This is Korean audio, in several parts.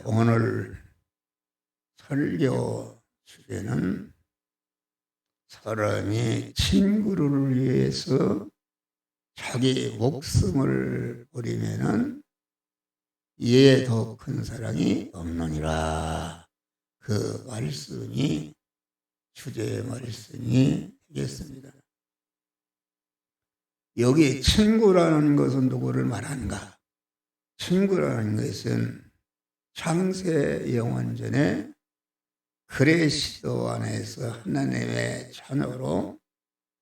오늘 설교 주제는 사람이 친구를 위해서 자기 목숨을 버리면은 이에 더 큰 사랑이 없느니라. 그 말씀이 주제의 말씀이 되겠습니다. 여기 친구라는 것은 누구를 말하는가? 친구라는 것은 창세 영원전에 그리스도 안에서 하나님의 자녀로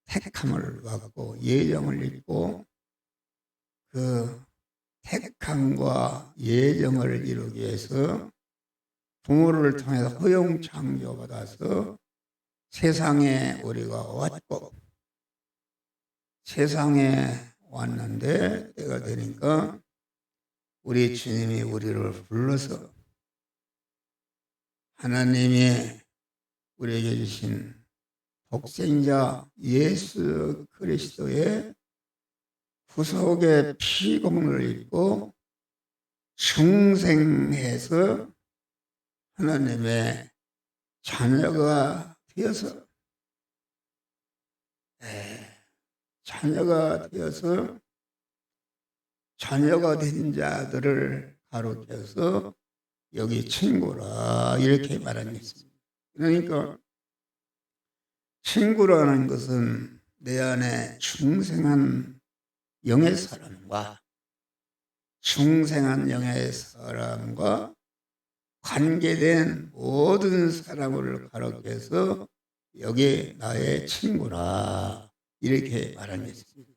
택함을 받고 예정을 입고 그 택함과 예정을 이루기 위해서 부모를 통해서 허용 창조받아서 세상에 우리가 왔고 세상에 왔는데 때가 되니까 우리 주님이 우리를 불러서 하나님이 우리에게 주신 독생자 예수 그리스도의 구속의 피공을 입고 중생해서 하나님의 자녀가 되어서 자녀가 된 자들을 가로켜서 여기 친구라 이렇게 말하겠습니다. 그러니까 친구라는 것은 내 안에 중생한 영의 사람과 관계된 모든 사람을 가로켜서 여기 나의 친구라 이렇게 말하겠습니다.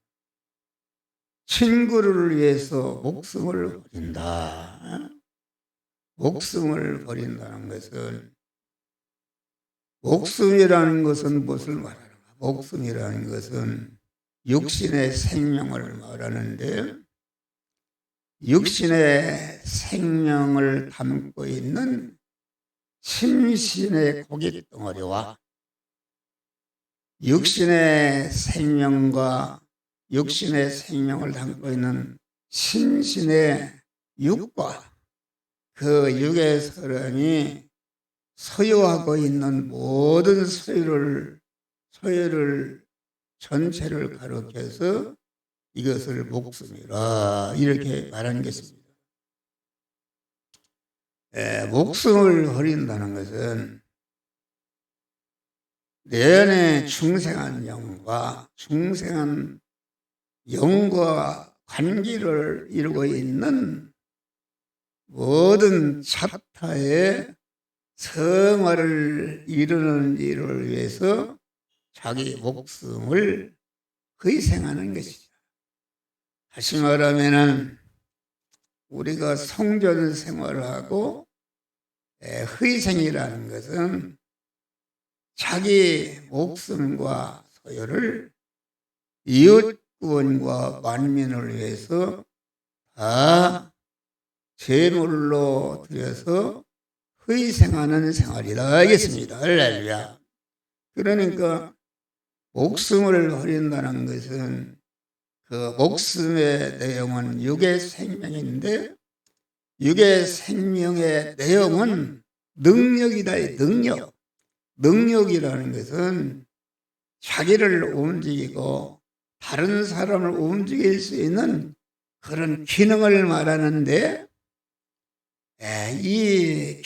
친구를 위해서 목숨을 버린다. 목숨을 버린다는 것은 목숨이라는 것은 무엇을 말하는가? 목숨이라는 것은 육신의 생명을 말하는데 육신의 생명을 담고 있는 심신의 고깃덩어리와 육신의 생명과 육신의 생명을 담고 있는 심신의 육과 그 육의 사람이 소유하고 있는 모든 소유를 전체를 가로켜서 이것을 목숨이라 이렇게 말하는 것입니다. 목숨을 버린다는 것은 내 안에 중생한 영과 관계를 이루고 있는 모든 잡타의 성화를 이루는 일을 위해서 자기 목숨을 희생하는 것이죠. 다시 말하면 우리가 성전 생활을 하고 희생이라는 것은 자기 목숨과 소유를 이웃 구원과 만민을 위해서 다 제물로 드려서 희생하는 생활이다 하겠습니다. 할렐루야. 그러니까 목숨을 버린다는 것은 그 목숨의 내용은 육의 생명인데 육의 생명의 내용은 능력이다. 능력이라는 것은 자기를 움직이고 다른 사람을 움직일 수 있는 그런 기능을 말하는데 이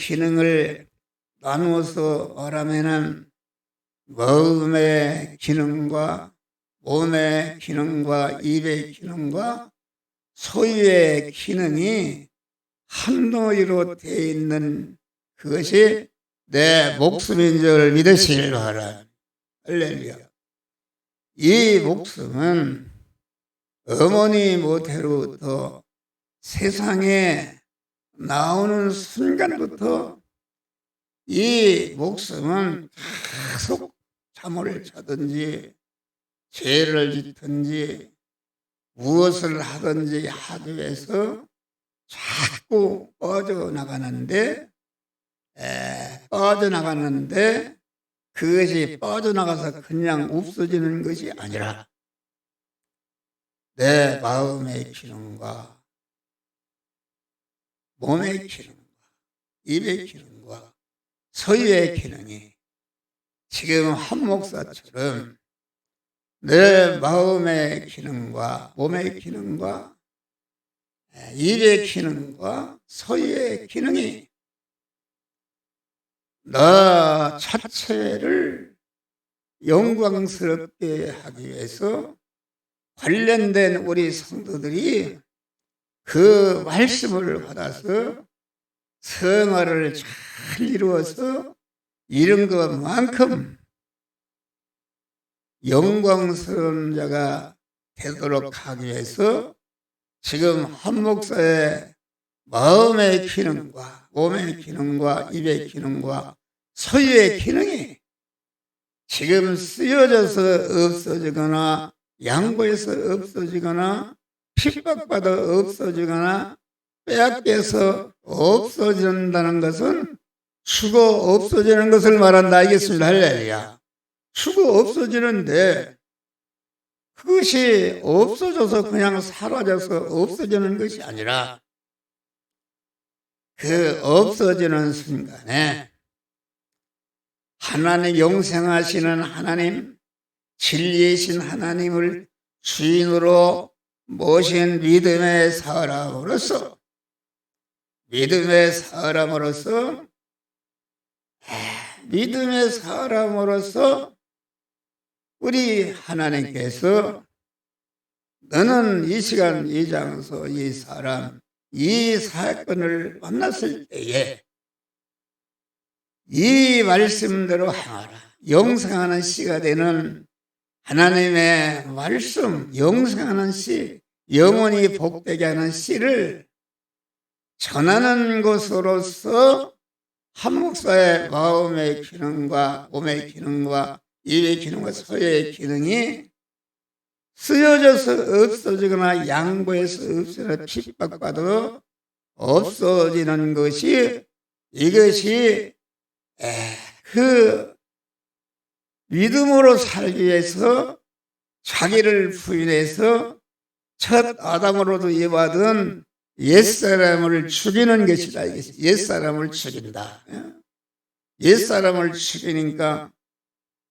기능을 나누어서 말하면은 마음의 기능과 몸의 기능과 입의 기능과 소유의 기능이 한노이로 되어 있는 그것이 내 목숨인 줄 믿으시길 바라. 할렐루야. 이 목숨은 어머니 모태로부터 세상에 나오는 순간부터 이 목숨은 계속 잠을 자든지 죄를 짓든지 무엇을 하든지 하기 위해서 자꾸 빠져나가는데 그것이 빠져나가서 그냥 없어지는 것이 아니라 내 마음의 기능과 몸의 기능과 입의 기능과 소유의 기능이 지금 한 목사처럼 내 마음의 기능과 몸의 기능과 입의 기능과 소유의 기능이 나 자체를 영광스럽게 하기 위해서 관련된 우리 성도들이 그 말씀을 받아서 성화를 잘 이루어서 이룬 것만큼 영광스러운 자가 되도록 하기 위해서 지금 한 목사의 마음의 기능과 몸의 기능과 입의 기능과 소유의 기능이 지금 쓰여져서 없어지거나 양보해서 없어지거나 핍박받아 없어지거나 빼앗겨서 없어진다는 것은 수고 없어지는 것을 말한다. 알겠습니다. 할렐루야. 수고 없어지는데 그것이 없어져서 그냥 사라져서 없어지는 것이 아니라 그 없어지는 순간에 하나님 영생하시는 하나님, 진리이신 하나님을 주인으로 모신 믿음의 사람으로서 우리 하나님께서 너는 이 시간 이 장소 이 사람 이 사건을 만났을 때에 이 말씀대로 행하라. 영생하는 씨가 되는 하나님의 말씀, 영생하는 씨, 영원히 복되게 하는 씨를 전하는 것으로서 한 목사의 마음의 기능과 몸의 기능과 입의 기능과 소유의 기능이 쓰여져서 없어지거나 양보해서 없어지거나 핍박받아 없어지는 것이 이것이 그 믿음으로 살기 위해서 자기를 부인해서 첫 아담으로도 이어받은 옛사람을 죽이는 것이다. 옛사람을 죽인다. 옛사람을 죽이니까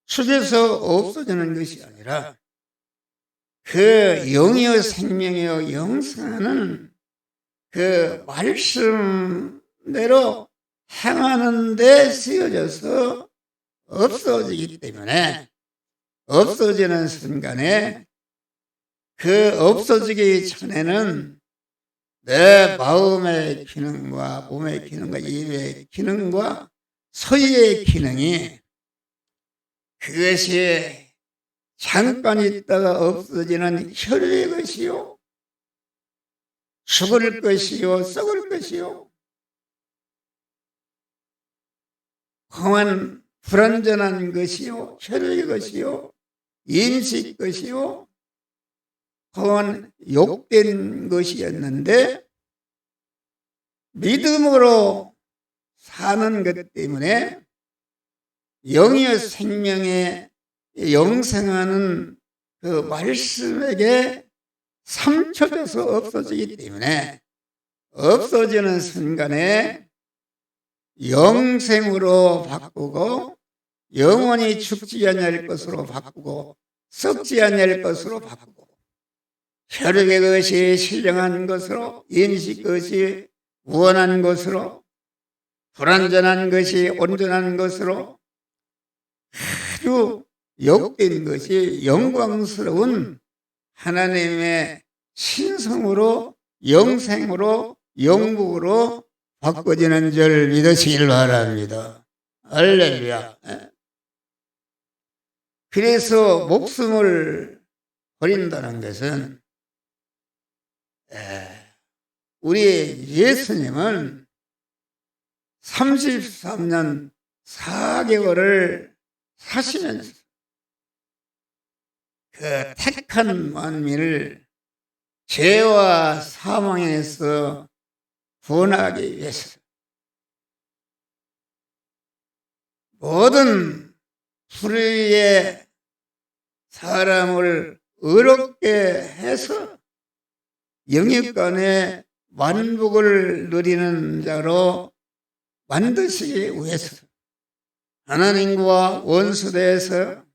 죽여서 없어지는 것이 아니라 그 영이요 생명이요 영생하는 그 말씀대로 행하는 데 쓰여져서 없어지기 때문에 없어지는 순간에 그 없어지기 전에는 내 마음의 기능과 몸의 기능과 입의 기능과 소유의 기능이 그것이 잠깐 있다가 없어지는 혈의 것이요 죽을 것이요 썩을 것이요 공한 불완전한 것이요 혈의 것이요 임식 것이요 공한 욕된 것이었는데 믿음으로 사는 것 때문에 영의 생명에 영생하는 그 말씀에게 삼켜져서 없어지기 때문에 없어지는 순간에 영생으로 바꾸고 영원히 죽지 않을 것으로 바꾸고 썩지 않을 것으로 바꾸고 혈육의 것이 신령한 것으로 임식 것이 우원한 것으로 불완전한 것이 온전한 것으로 아주 욕된 것이 영광스러운 하나님의 신성으로 영생으로 영국으로 바꿔지는 줄 믿으시길 바랍니다. 할렐루야. 그래서 목숨을 버린다는 것은 우리 예수님은 33년 4개월을 사시면서 그 택한 만민을 죄와 사망에서 구원하기 위해서 모든 불의의 사람을 의롭게 해서 영육간에 만복을 누리는 자로 만드시기 위해서 하나님과 원수대에서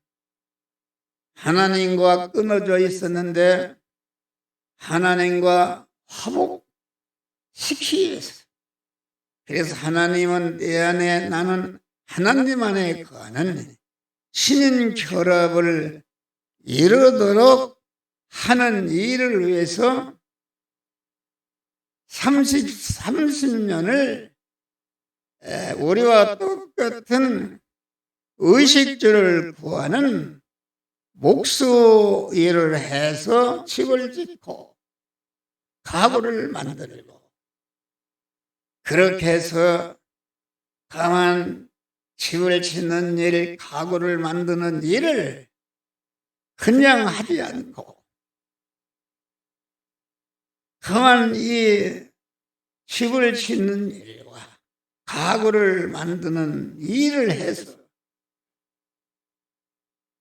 하나님과 끊어져 있었는데 하나님과 화목시키기 위해서. 그래서 하나님은 내 안에, 나는 하나님 안에 거하는 신인 결합을 이루도록 하는 일을 위해서 30년을 우리와 똑같은 의식주를 구하는 목수 일을 해서 집을 짓고 가구를 만들고, 그렇게 해서 가만 집을 짓는 일, 가구를 만드는 일을 그냥 하지 않고 가만 이 집을 짓는 일과 가구를 만드는 일을 해서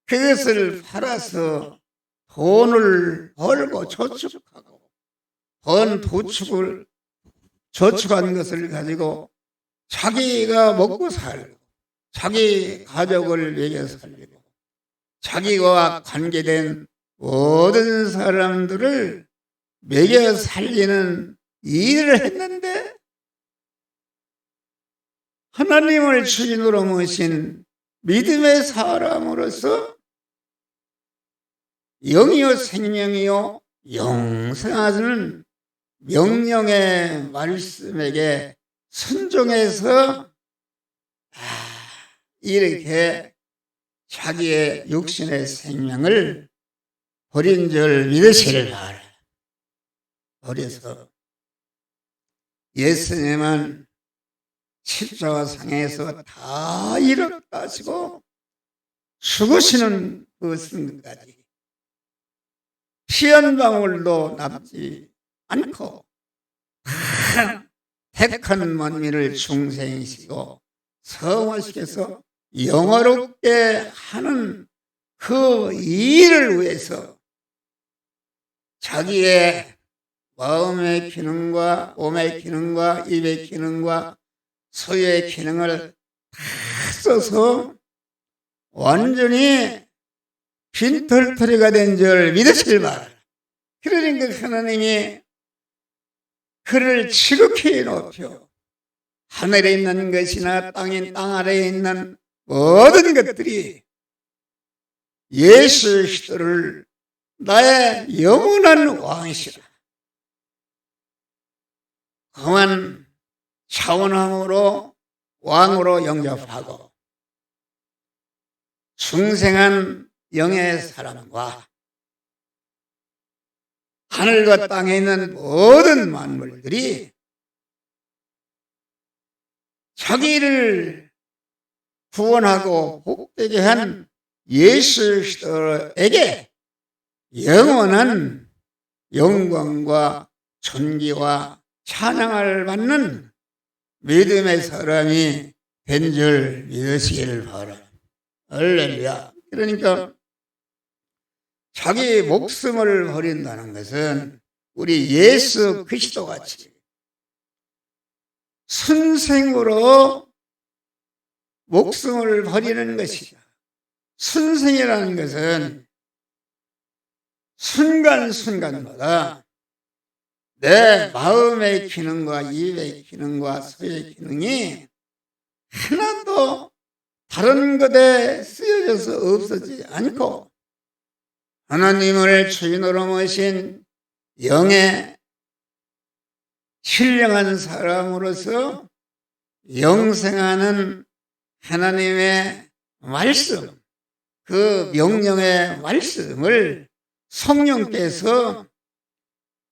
그것을 팔아서 돈을 벌고 저축하고, 번 도축을 저축한 것을 가지고 자기가 먹고 살고 자기 가족을 먹여 살리고 자기와 관계된 모든 사람들을 먹여 살리는 일을 했는데, 하나님을 주인으로 모신 믿음의 사람으로서 영이요 생명이요 영생하는 명령의 말씀에게 순종해서 이렇게 자기의 육신의 생명을 버린 줄 믿으시길 바라. 그래서 예수님은 십자가상에서 다 이뤘다 하시고 죽으시는 그 순간까지 피 한 방울도 남지 않고 택한 만민을 중생이시고 성화시켜서 영화롭게 하는 그 일을 위해서 자기의 마음의 기능과 몸의 기능과 입의 기능과 소유의 기능을 다 써서 완전히 빈털터리가 된 줄 믿으실 바라. 그러니까 하나님이 그를 지극히 높여 하늘에 있는 것이나 땅 아래에 있는 모든 것들이 예수 그리스도를 나의 영원한 왕이시라, 그만 차원왕으로 왕으로 영접하고 중생한 영의 사람과 하늘과 땅에 있는 모든 만물들이 자기를 구원하고 복되게 한 예수 그리스도에게 영원한 영광과 존귀와 찬양을 받는 믿음의 사람이 된 줄 믿으시기를 바라. 할렐루야. 그러니까 자기 목숨을 버린다는 것은 우리 예수 그리스도 같이 순생으로 목숨을 버리는 것이다. 순생이라는 것은 순간순간마다 내 마음의 기능과 입의 기능과 소의 기능이 하나도 다른 것에 쓰여져서 없어지지 않고 하나님을 주인으로 모신 영의 신령한 사람으로서 영생하는 하나님의 말씀, 그 명령의 말씀을 성령께서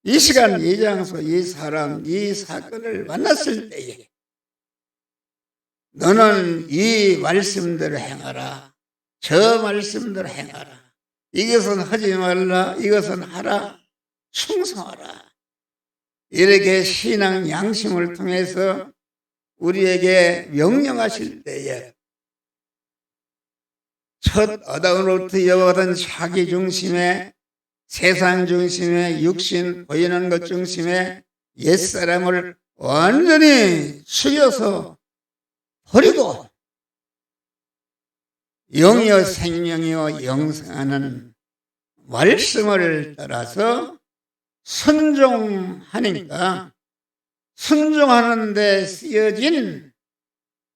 이 시간, 이 장소, 이 사람, 이 사건을 만났을 때에 너는 이 말씀대로 행하라, 저 말씀대로 행하라, 이것은 하지 말라, 이것은 하라, 충성하라, 이렇게 신앙 양심을 통해서 우리에게 명령하실 때에 첫 아담으로부터 이어받은 자기 중심의, 세상 중심의, 육신 보이는 것 중심의 옛사람을 완전히 죽여서 버리고 영이여 생명이여 영생하는 말씀을 따라서 순종하니까 순종하는 데 쓰여진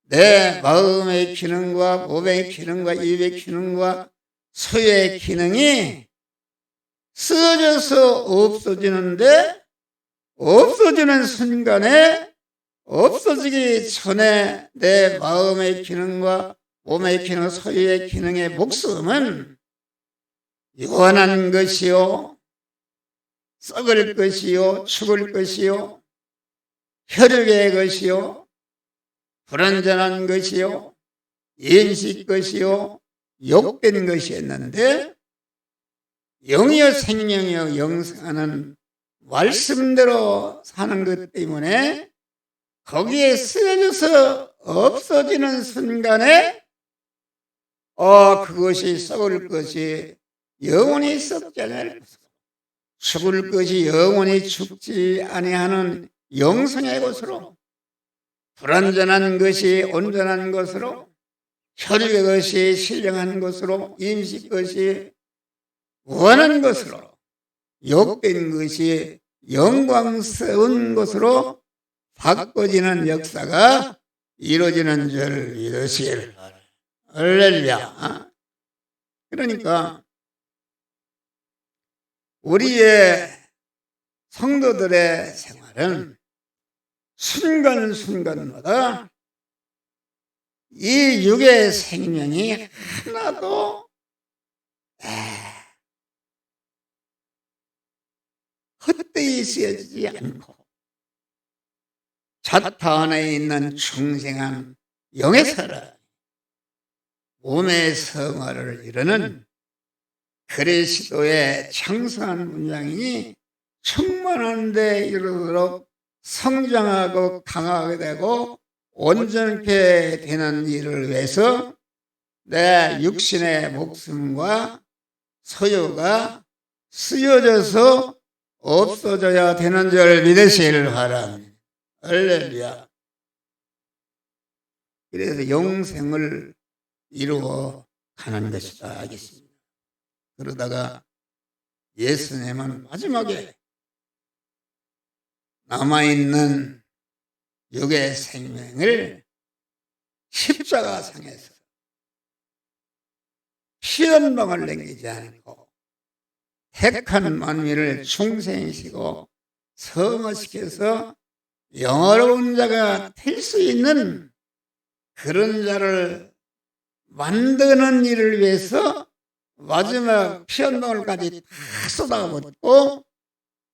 내 마음의 기능과 몸의 기능과 입의 기능과 소의 기능이 쓰여져서 없어지는데 없어지는 순간에 없어지기 전에 내 마음의 기능과 몸의 기능, 소의 기능의 목숨은 영원한 것이요, 썩을 것이요, 죽을 것이요, 혈육의 것이요, 불완전한 것이요, 인식 것이요, 욕된 것이었는데 영이여 생명이여 영생하는 말씀대로 사는 것 때문에 거기에 쓰여져서 없어지는 순간에 그것이 썩을 것이 영원히 썩지 않을 것이고 죽을 것이 영원히 죽지 아니하는 영생의 것으로 불완전한 것이 온전한 것으로 혈육의 것이 신령한 것으로 인식 것이 원한 것으로 욕된 것이 영광스러운 것으로 바꿔지는 역사가 이루어지는 줄 믿으시길 바랍니다. 할렐루야. 그러니까 우리의 성도들의 생활은 순간순간마다 이 육의 생명이 하나도 헛되이 쓰여지지 않고 자타 안에 있는 중생한 영의 사람, 몸의 성화를 이루는 그리스도의 창성한 문장이 충만한 데 이르도록 성장하고 강하게 되고 온전케 되는 일을 위해서 내 육신의 목숨과 소유가 쓰여져서 없어져야 되는 줄 믿으시길 바랍니다. 할렐루야. 그래서 영생을 이루어 가는 것이다 하겠습니다. 그러다가 예수님은 마지막에 남아있는 육의 생명을 십자가상에서 피 한 방울 남기지 않고 택한 만민을 중생시키고 성화시켜서 영화로운 자가 될 수 있는 그런 자를 만드는 일을 위해서 마지막 피 한 방울까지 다 쏟아붓고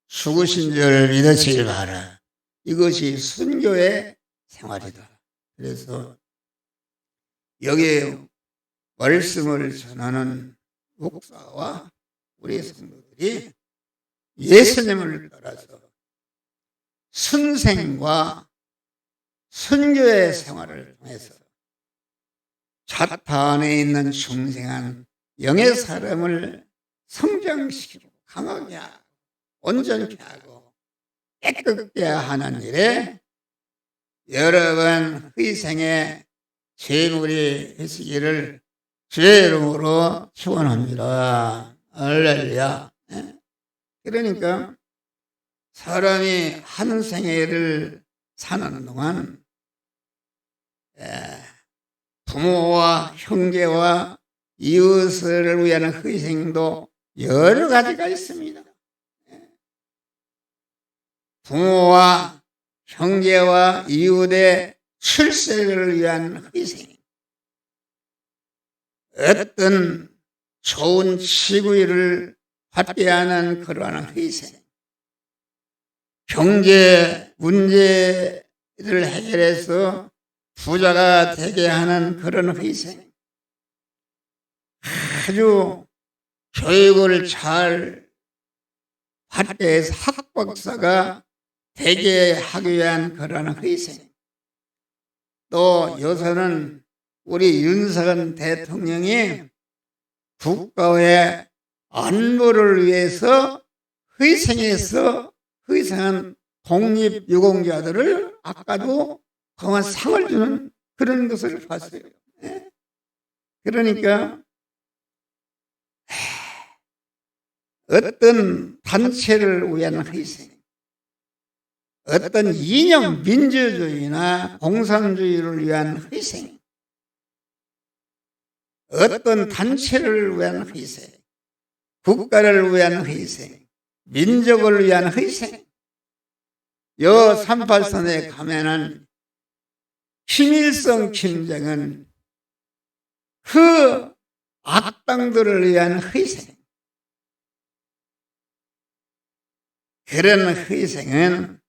죽으신 줄 믿으시길 바라. 이것이 순교의 생활이다. 그래서 여기에 말씀을 전하는 목사와 우리 성도들이 예수님을 따라서 순생과 순교의 생활을 통해서 자타 안에 있는 중생한 영의 사람을 성장시키고 강하게 하고 온전케 하고 깨끗게 하는 일에 여러분 희생의 제물이 되시기를 주의 이름으로 축원합니다. 할렐루야. 그러니까 사람이 한 생애를 사는 동안 부모와 형제와 이웃을 위한 희생도 여러 가지가 있습니다. 부모와 형제와 이웃의 출세를 위한 희생, 어떤 좋은 지구를 받게 하는 그러한 희생, 경제 문제를 해결해서 부자가 되게 하는 그런 희생, 아주 교육을 잘 받게 해서 학박사가 되게 하기 위한 그런 희생, 또 요새는 우리 윤석열 대통령이 국가의 안보를 위해서 희생한 독립유공자들을 아까도 그만 상을 주는 그런 것을 봤어요. 그러니까 어떤 단체를 위한 희생, 어떤 이념 민주주의나 공산주의를 위한 희생, 어떤 단체를 위한 희생, 국가를 위한 희생, 민족을 위한 희생. 여 38선에 가면은 김일성, 김정은 그 악당들을 위한 희생, 그런 희생은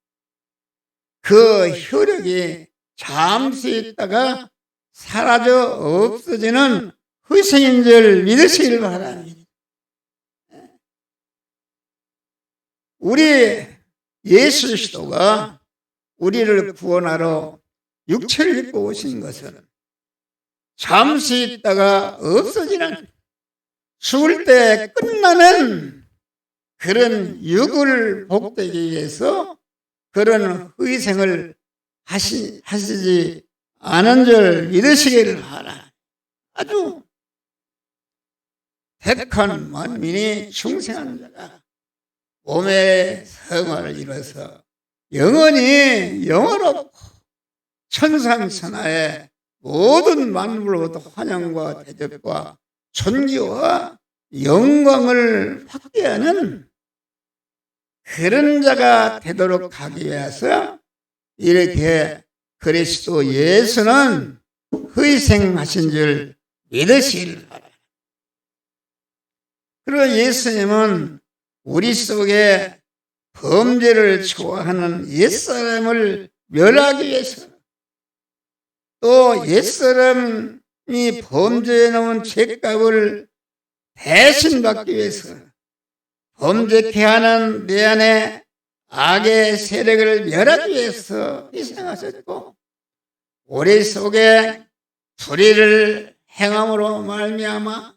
그 효력이 잠시 있다가 사라져 없어지는 희생인 줄 믿으시길 바랍니다. 우리 예수 그리스도가 우리를 구원하러 육체를 입고 오신 것은 잠시 있다가 없어지는, 죽을 때 끝나는 그런 육을 복되기 위해서 그런 희생을 하시지 않은 줄 믿으시기를 바라. 아주 택한 만민이 충성한 자가 몸의 성을 이뤄서 영원히 영원하고 천상천하의 모든 만물로부터 환영과 대접과 존귀와 영광을 받게 하는 그런 자가 되도록 하기 위해서 이렇게 그리스도 예수는 희생하신 줄 믿으시길 바랍니다. 그리고 예수님은 우리 속에 범죄를 좋아하는 옛사람을 멸하기 위해서, 또 옛사람이 범죄에 놓은 죄값을 대신 받기 위해서, 범죄케 하는 내 안에 악의 세력을 멸하기 위해서 희생하셨고, 우리 속에 불의를 행함으로 말미암아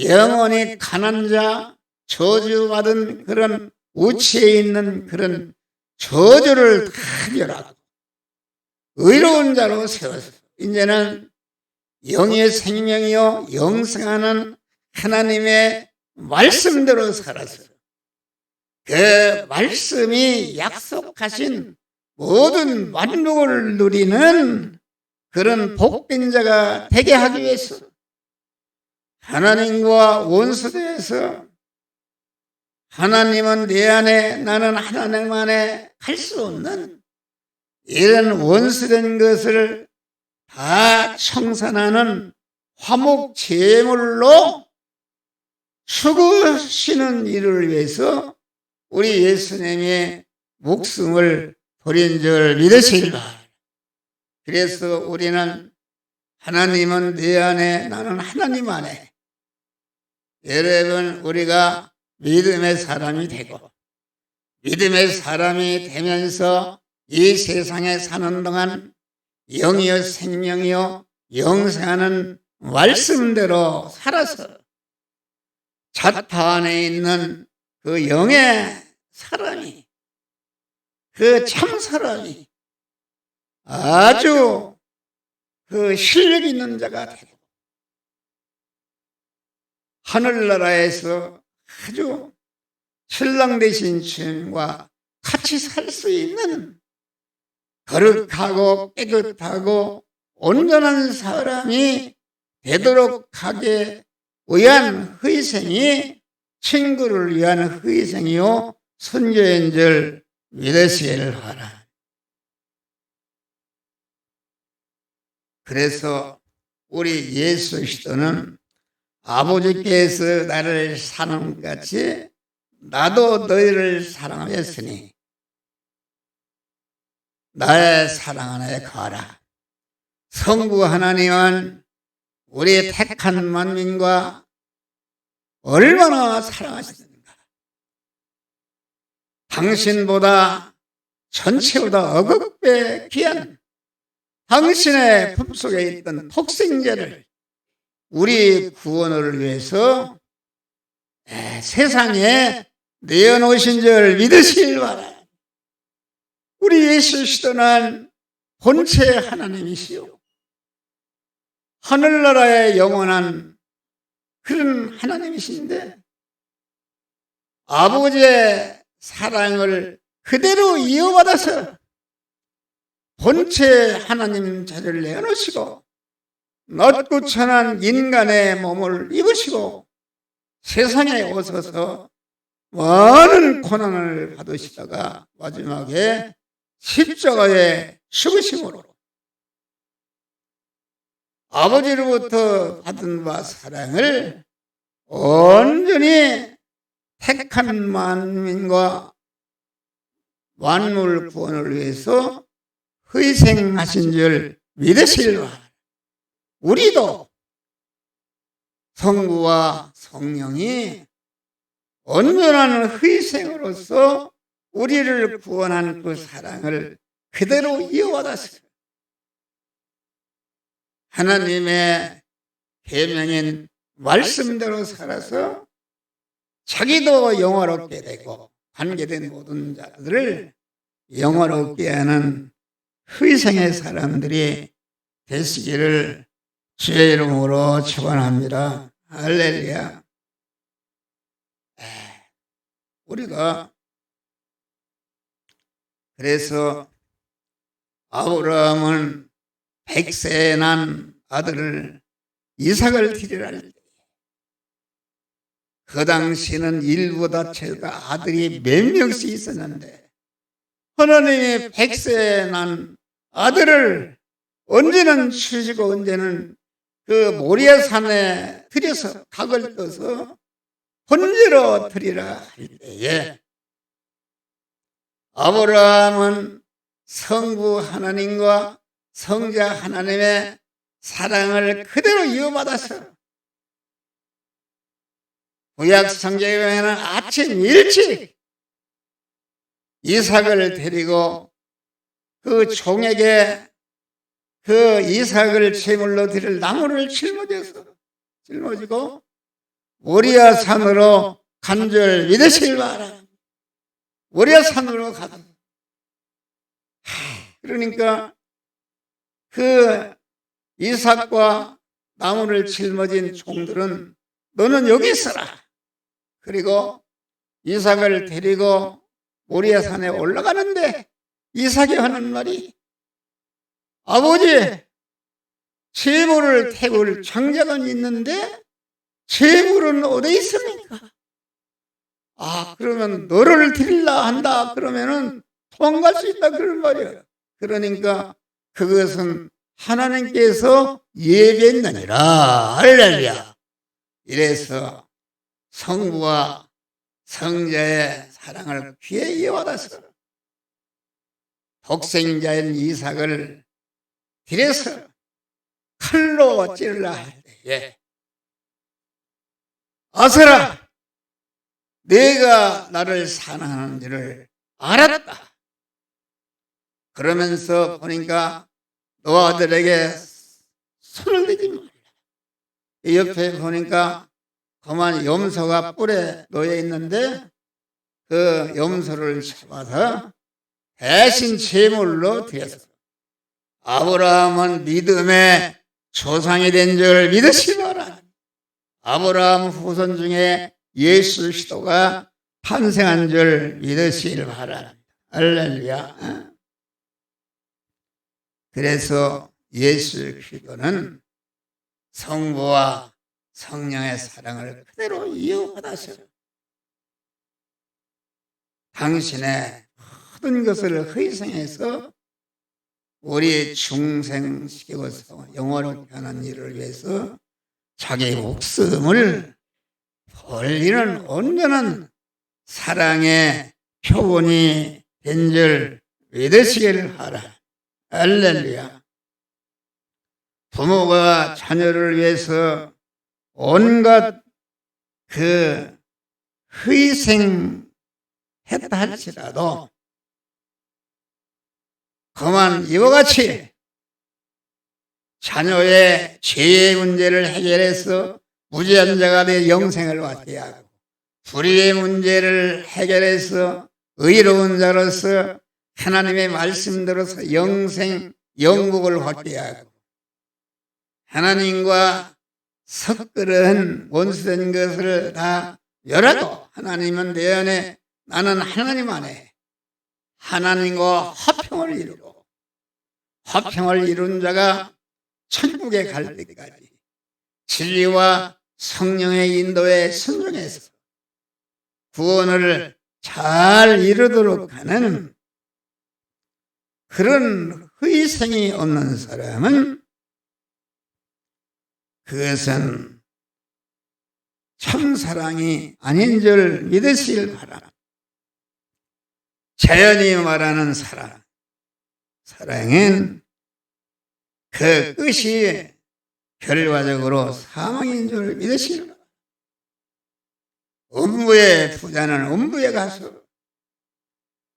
영원히 가난한 자, 저주받은 그런 우치에 있는 그런 저주를 다 멸하고 의로운 자로 세워서 이제는 영의 생명이요 영생하는 하나님의 말씀대로 살아서 그 말씀이 약속하신 모든 만족을 누리는 그런 복된 자가 되게 하기 위해서 하나님과 원수되어서, 하나님은 내 안에 나는 하나님 안에 갈 수 없는 이런 원수된 것을 다 청산하는 화목 제물로 죽으시는 일을 위해서 우리 예수님의 목숨을 버린 줄 믿으시길 바랍니다. 그래서 우리는 하나님은 내 안에 나는 하나님 안에, 여러분 우리가 믿음의 사람이 되고 믿음의 사람이 되면서 이 세상에 사는 동안 영이요 생명이요 영생하는 말씀대로 살아서 자타 안에 있는 그 영의 사람이, 그 참 사람이 아주 그 실력 있는 자가 되고 하늘나라에서 아주 신랑 되신 주님과 같이 살 수 있는 거룩하고 깨끗하고 온전한 사람이 되도록 하기 위한 희생이 친구를 위한 희생이요 선교인 줄 믿으시길 바라. 그래서 우리 예수 그리스도는 아버지께서 나를 사랑한 것 같이 나도 너희를 사랑하였으니 나의 사랑 안에 거하라. 성부 하나님은 우리 택한 만민과 얼마나 사랑하시는가. 당신보다 전체보다 억억배 귀한 당신의 품속에 있던 독생자를 우리 구원을 위해서 세상에 내어놓으신 줄 믿으시길 바랍니다. 우리 예수 그리스도는 본체 하나님이시요 하늘나라의 영원한 그런 하나님이신데 아버지의 사랑을 그대로 이어받아서 본체 하나님 자리를 내어놓으시고 낮고 천한 인간의 몸을 입으시고 세상에 오셔서 많은 고난을 받으시다가 마지막에 십자가에 죽으심으로 아버지로부터 받은 바 사랑을 온전히 택한 만민과 만물 구원을 위해서 희생하신 줄 믿으시길 바랍니다. 우리도 성부와 성령이 온전한 희생으로서 우리를 구원한 그 사랑을 그대로 이어받았어요. 하나님의 계명인 말씀대로 살아서 자기도 영화롭게 되고 관계된 모든 자들을 영화롭게 하는 희생의 사람들이 되시기를 주의 이름으로 축원합니다. 할렐루야. 우리가 그래서 아브라함은 100세에 난 아들을 이삭을 드리라 할 때 그 당시는 일보다 죄다 아들이 몇 명씩 있었는데 하나님이 100세에 난 아들을 언제는 주시고 언제는 그 모리아산에 들여서 각을 떠서 번제로 드리라 할 때에 아브라함은 성부 하나님과 성자 하나님의 사랑을 그대로 이어받아서 구약 성경에 보면 아침 일찍 이삭을 데리고 그 종에게 그 이삭을 제물로 드릴 나무를 짊어지고 모리아산으로 간 줄 믿으시길 바랍니다. 모리아산으로 가다. 그러니까 그 이삭과 나무를 짊어진 종들은 너는 여기 있어라. 그리고 이삭을 데리고 모리아산에 올라가는데 이삭이 하는 말이 아버지 제물을 태울 장작은 있는데 제물은 어디 있습니까? 그러면 너를 드릴라 한다 그러면은 도망갈 수 있다 그런 말이에요. 그러니까 그것은 하나님께서 예비했느니라. 할렐루야. 이래서 성부와 성자의 사랑을 귀에 이어받아서 독생자인 이삭을 들여서 칼로 찌르라 할 때에 아서라 내가 나를 사랑하는 줄을 알았다. 그러면서 보니까 너 아들에게 손을 대지 말라. 옆에 보니까 그만 염소가 뿔에 놓여 있는데 그 염소를 잡아서 대신 제물로 드렸어. 아브라함은 믿음의 조상이 된 줄 믿으시기 바랍니다. 아브라함 후손 중에 예수 그리스도가 탄생한 줄 믿으시길 바랍니다. 할렐루야. 그래서 예수 그리스도는 성부와 성령의 사랑을 그대로 이어받아서 당신의 모든 것을 희생해서 우리 중생시키고서 영원히 하는 일을 위해서 자기 목숨을 벌리는 온전한 사랑의 표본이 된 줄 믿으시길 바라. 할렐루야. 부모가 자녀를 위해서 온갖 그 희생했다 할지라도 그만 이와 같이 자녀의 죄의 문제를 해결해서 무죄한 자가 되 영생을 받게 하고 불의의 문제를 해결해서 의로운 자로서 하나님의 말씀대로서 영생, 영국을 받게 하고 하나님과 섞으른 원수된 것을 다 멸하고 하나님은 내 안에 나는 하나님 안에 하나님과 화평을 이루고 화평을 이룬 자가 천국에 갈 때까지 진리와 성령의 인도에 순종해서 구원을 잘 이루도록 하는 그런 희생이 없는 사람은 그것은 참사랑이 아닌 줄 믿으시길 바랍니다. 자연이 말하는 사랑은 그 끝이 결과적으로 사망인 줄 믿으시길 바랍니다. 음부의 부자는 음부에 가서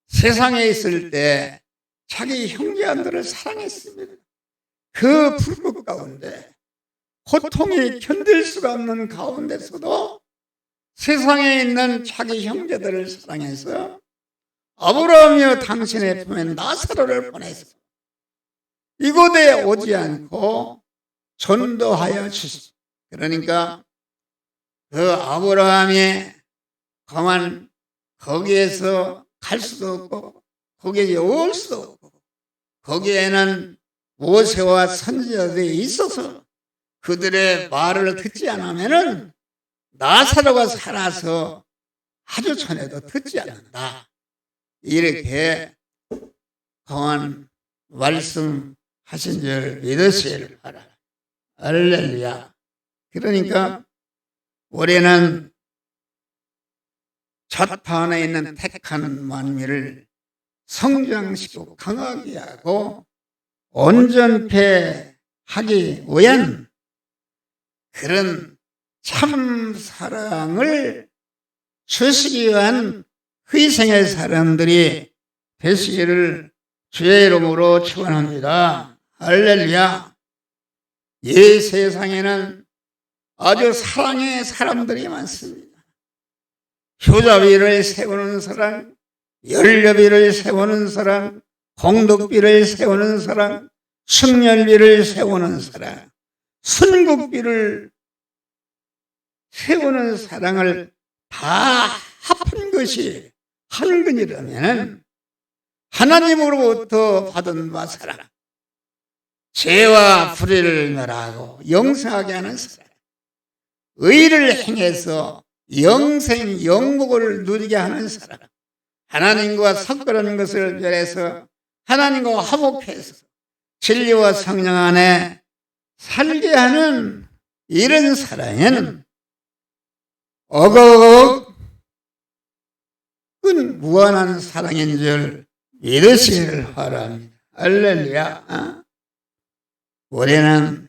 세상에 있을 때 자기 형제들을 사랑했습니다. 그 불꽃 가운데 고통이 견딜 수가 없는 가운데서도 세상에 있는 자기 형제들을 사랑해서 아브라함이여 당신의 품에 나사로를 보내서 이곳에 오지 않고 전도하여 주시오. 그러니까 그 아브라함이 가만 거기에서 갈 수도 없고 거기에 올 수도 없고 거기에는 모세와 선지자들이 있어서 그들의 말을 듣지 않으면은 나사로가 살아서 아주 전에도 듣지 않는다. 이렇게 강한 말씀하신 줄 믿으시길 바랍니다. 할렐루야. 그러니까 우리는 자탄에 있는 택한 만미를 성장시키고 강하게 하고 온전케 하기 위한 그런 참 사랑을 주시기 위한 희생의 사람들이 되시기를 주의 이름으로 축원합니다. 할렐루야. 이 세상에는 아주 사랑의 사람들이 많습니다. 효자비를 세우는 사람, 연료비를 세우는 사람, 공덕비를 세우는 사람, 승렬비를 세우는 사람, 순국비를 세우는 사랑을 다 합한 것이 한 근이라면 하나님으로부터 받은 바 사랑, 죄와 불의를 멸하고 영생하게 하는 사랑, 의를 행해서 영생 영복을 누리게 하는 사랑, 하나님과 섞으려는 것을 멸해서 하나님과 화목해서 진리와 성령 안에 살게 하는 이런 사랑에는 어거없 무한한 사랑인 줄 믿으시길 바랍니다. 할렐루야. 우리는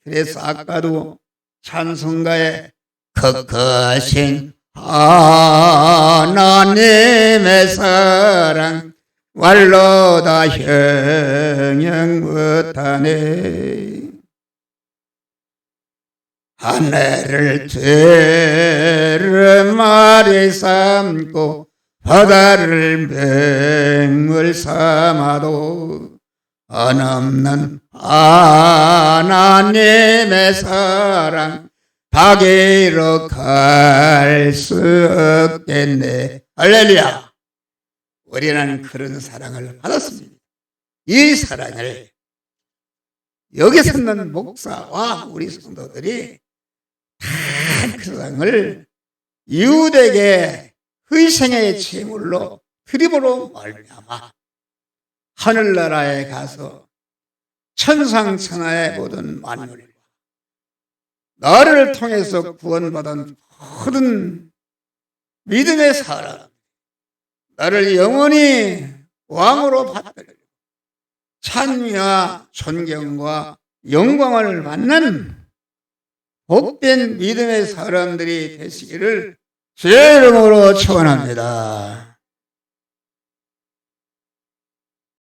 그래서 아까도 찬송가에 거룩하신 하나님의 사랑 말로 다 형용 못하네. 하늘을 들마리 삼고 바다를 맹물 삼아도 한없는 하나님의 사랑 밖으로 갈 수 없겠네. 할렐루야. 우리는 그런 사랑을 받았습니다. 이 사랑을 여기 서는 목사와 우리 성도들이 다 그 사랑을 이웃에게 희생의 제물로 드림으로 말미암아 하늘나라에 가서 천상천하의 모든 만물과 나를 통해서 구원받은 모든 믿음의 사람, 나를 영원히 왕으로 받들고 찬미와 존경과 영광을 받는 복된 믿음의 사람들이 되시기를 주의 이름으로 축원합니다.